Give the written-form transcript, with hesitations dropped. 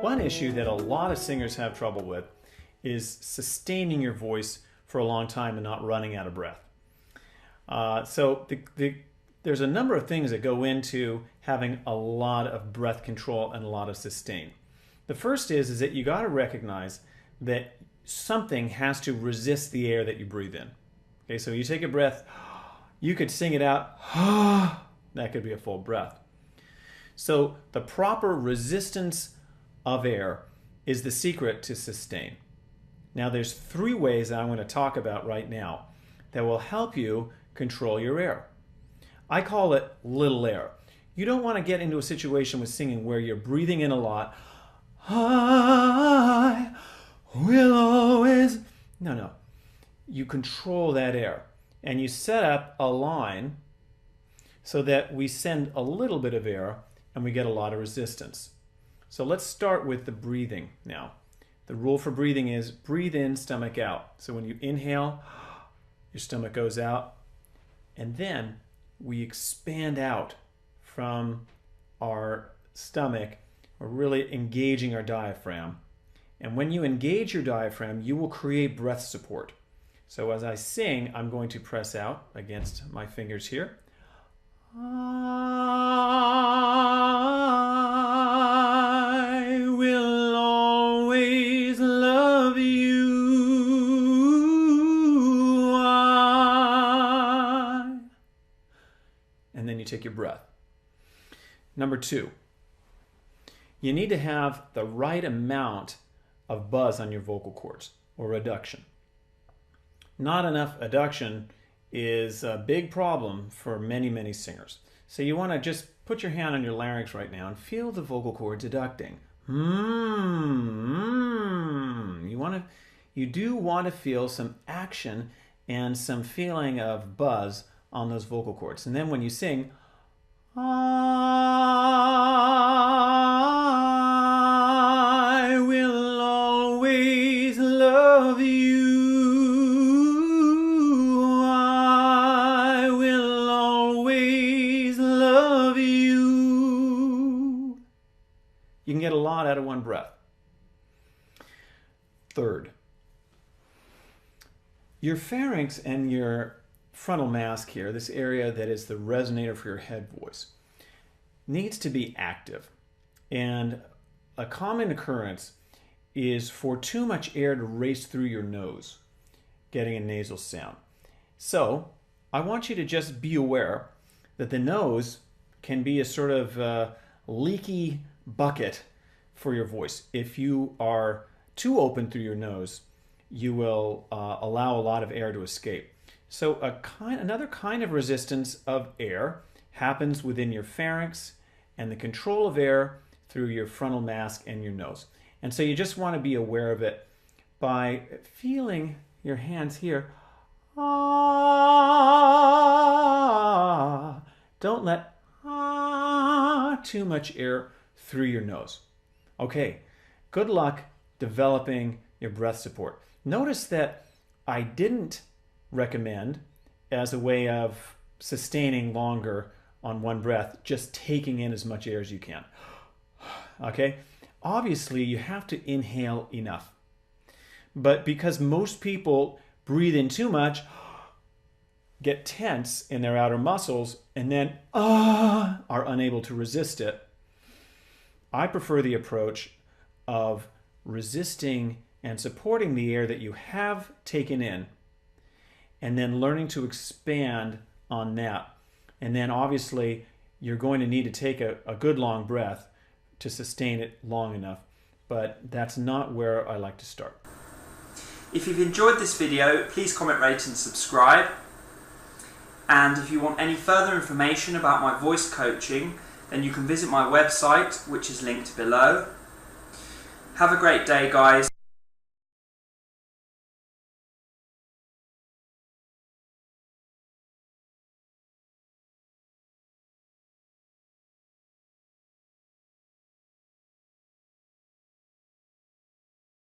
One issue that a lot of singers have trouble with is sustaining your voice for a long time and not running out of breath. There's a number of things that go into having a lot of breath control and a lot of sustain. The first is that you got to recognize that something has to resist the air that you breathe in. Okay, so you take a breath, you could sing it out, that could be a full breath. So the proper resistance of air is the secret to sustain. Now there's 3 ways that I'm going to talk about right now that will help you control your air. I call it little air. You don't want to get into a situation with singing where you're breathing in a lot. I will always... No. You control that air. And you set up a line so that we send a little bit of air and we get a lot of resistance. So let's start with the breathing now. The rule for breathing is breathe in, stomach out. So when you inhale, your stomach goes out. And then we expand out from our stomach. We're really engaging our diaphragm. And when you engage your diaphragm, you will create breath support. So as I sing, I'm going to press out against my fingers here. I will always love you. And then you take your breath. Number 2, you need to have the right amount of buzz on your vocal cords, or adduction. Not enough adduction is a big problem for many singers. So you want to just put your hand on your larynx right now and feel the vocal cords adducting. You do want to feel some action and some feeling of buzz on those vocal cords. And then when you sing, I will always love you. I will always love you. You can get a lot out of one breath. Third, your pharynx and your frontal mask here, this area that is the resonator for your head voice, needs to be active. And a common occurrence is for too much air to race through your nose, getting a nasal sound. So I want you to just be aware that the nose can be a sort of leaky bucket for your voice. If you are too open through your nose, you will allow a lot of air to escape. So another kind of resistance of air happens within your pharynx and the control of air through your frontal mask and your nose. And so you just want to be aware of it by feeling your hands here. Don't let too much air through your nose. Okay, good luck developing your breath support. Notice that I didn't recommend, as a way of sustaining longer on one breath, just taking in as much air as you can. Okay? Obviously, you have to inhale enough. But because most people breathe in too much, get tense in their outer muscles, and then are unable to resist it, I prefer the approach of resisting and supporting the air that you have taken in, and then learning to expand on that. And then obviously you're going to need to take a good long breath to sustain it long enough, but that's not where I like to start. If you've enjoyed this video, please comment, rate and subscribe. And if you want any further information about my voice coaching, then you can visit my website, which is linked below. Have a great day, guys.